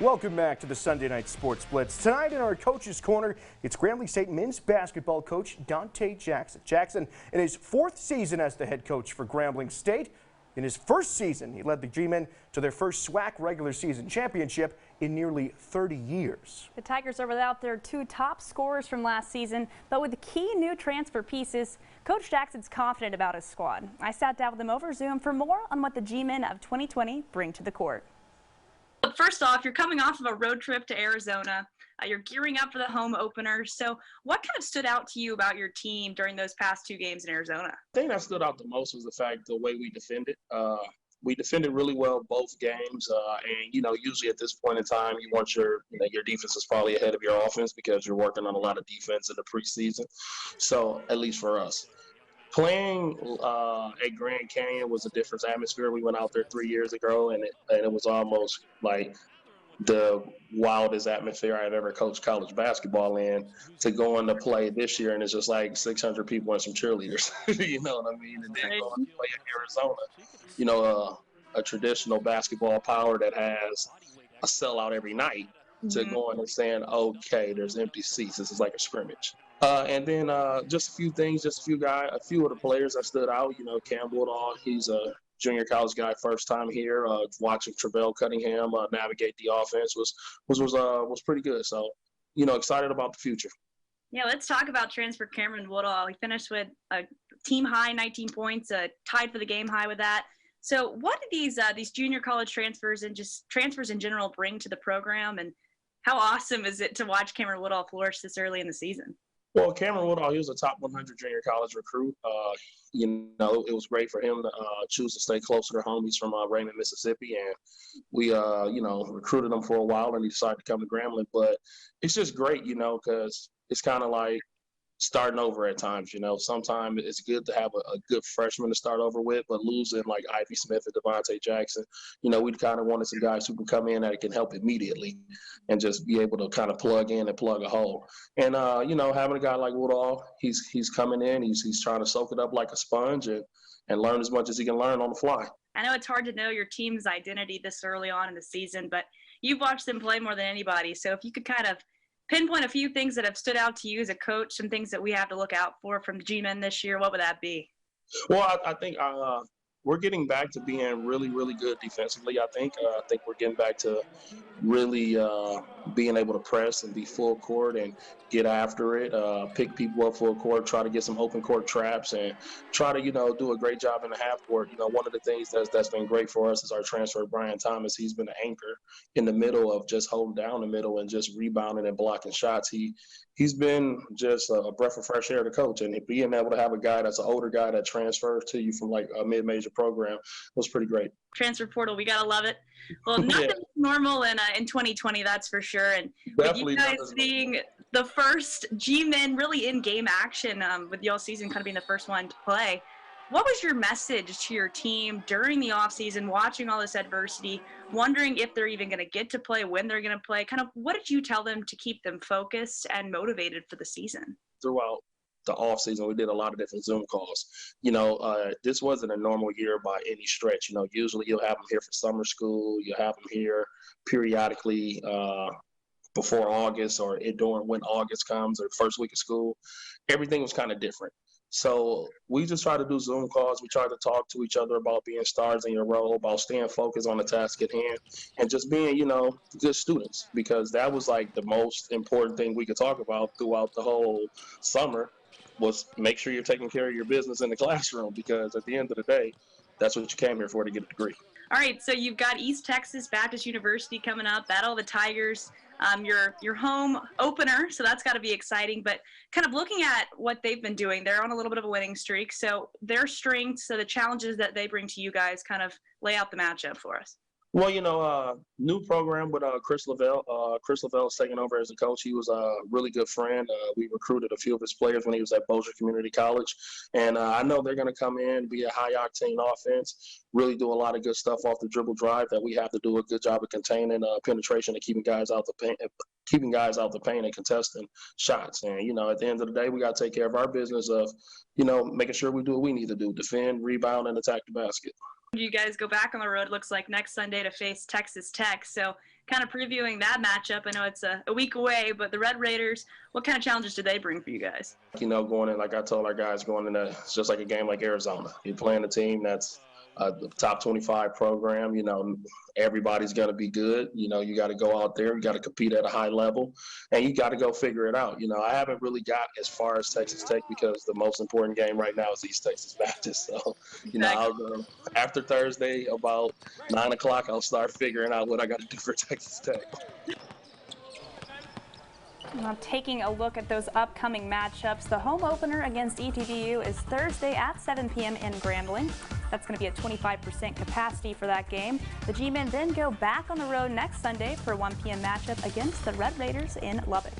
Welcome back to the Sunday Night Sports Blitz. Tonight in our Coach's Corner, it's Grambling State men's basketball coach Donte Jackson. Jackson in his fourth season as the head coach for Grambling State. In his first season, he led the G-men to their first SWAC regular season championship in nearly 30 years. The Tigers are without their two top scorers from last season, but with key new transfer pieces, Coach Jackson's confident about his squad. I sat down with him over Zoom for more on what the G-men of 2020 bring to the court. First off, you're coming off of a road trip to Arizona. You're gearing up for the home opener. So what kind of stood out to you about your team during those past two games in Arizona? The thing that stood out the most was the fact the way we defended. We defended really well both games. And, usually at this point in time, you want your defense is probably ahead of your offense because you're working on a lot of defense in the preseason. So at least for us. Playing at Grand Canyon was a different atmosphere. We went out there 3 years ago, and it was almost like the wildest atmosphere I've ever coached college basketball in, to go on to play this year, and it's just like 600 people and some cheerleaders. You know what I mean? And then going to play in Arizona, a traditional basketball power that has a sellout every night, to going and saying, okay, there's empty seats. This is like a scrimmage. And then just a few things, a few of the players that stood out. Cam Woodall, he's a junior college guy, first time here. Watching Travell Cunningham navigate the offense was pretty good. So, excited about the future. Yeah, let's talk about transfer Cameron Woodall. He finished with a team high 19 points, tied for the game high with that. So, what do these junior college transfers and just transfers in general bring to the program, and how awesome is it to watch Cameron Woodall flourish this early in the season? Well, Cameron Woodall, he was a top 100 junior college recruit. It was great for him to choose to stay closer to home. He's from Raymond, Mississippi, and we, recruited him for a while, and he decided to come to Grambling. But it's just great, because it's kind of like starting over at times. Sometimes it's good to have a good freshman to start over with, but losing like Ivy Smith and Devontae Jackson, we kind of wanted some guys who can come in that can help immediately and just be able to kind of plug in and plug a hole. And, having a guy like Woodall, he's coming in, he's trying to soak it up like a sponge and learn as much as he can learn on the fly. I know it's hard to know your team's identity this early on in the season, but you've watched them play more than anybody. So if you could kind of pinpoint a few things that have stood out to you as a coach, some things that we have to look out for from the G-men this year, what would that be? Well, I think we're getting back to being really, really good defensively. I think we're getting back to really being able to press and be full court and get after it, pick people up full court, try to get some open court traps, and try to, do a great job in the half court. One of the things that's been great for us is our transfer, Brian Thomas. He's been an anchor in the middle of just holding down the middle and just rebounding and blocking shots. He's been just a breath of fresh air to coach, and being able to have a guy that's an older guy that transfers to you from like a mid-major program was pretty great. Transfer portal, we gotta love it. Well, nothing's normal in 2020, that's for sure. And with you guys being the first G-men really in game action, with y'all season kind of being the first one to play, what was your message to your team during the offseason, watching all this adversity, wondering if they're even going to get to play, when they're going to play? Kind of what did you tell them to keep them focused and motivated for the season? Throughout the off season, we did a lot of different Zoom calls. This wasn't a normal year by any stretch. Usually you'll have them here for summer school. You'll have them here periodically before August or during when August comes or first week of school. Everything was kind of different. So we just try to do Zoom calls. We try to talk to each other about being stars in your role, about staying focused on the task at hand, and just being, good students, because that was like the most important thing we could talk about throughout the whole summer was make sure you're taking care of your business in the classroom, because at the end of the day, that's what you came here for, to get a degree. All right, so you've got East Texas Baptist University coming up, Battle of the Tigers, your home opener, so that's got to be exciting. But kind of looking at what they've been doing, they're on a little bit of a winning streak. So their strengths, so the challenges that they bring to you guys, kind of lay out the matchup for us. Well, new program with Chris Lavelle. Chris Lavelle is taking over as a coach. He was a really good friend. We recruited a few of his players when he was at Bossier Community College. And I know they're going to come in, be a high-octane offense, really do a lot of good stuff off the dribble drive that we have to do a good job of containing penetration and keeping guys out the paint and contesting shots. And, at the end of the day, we got to take care of our business of, making sure we do what we need to do, defend, rebound, and attack the basket. You guys go back on the road, looks like next Sunday, to face Texas Tech. So kind of previewing that matchup. I know it's a week away, but the Red Raiders, what kind of challenges do they bring for you guys? You know, going in, like I told our guys, going in, it's just like a game like Arizona. You're playing a team that's the top 25 program. You know, everybody's going to be good. You know, you got to go out there, you got to compete at a high level, and you got to go figure it out. You know, I haven't really got as far as Texas Tech because the most important game right now is East Texas Baptist. So, you know, after Thursday about 9 o'clock, I'll start figuring out what I got to do for Texas Tech. Now, taking a look at those upcoming matchups, the home opener against ETBU is Thursday at 7 p.m. in Grambling. That's going to be a 25% capacity for that game. The G-Men then go back on the road next Sunday for a 1 p.m. matchup against the Red Raiders in Lubbock.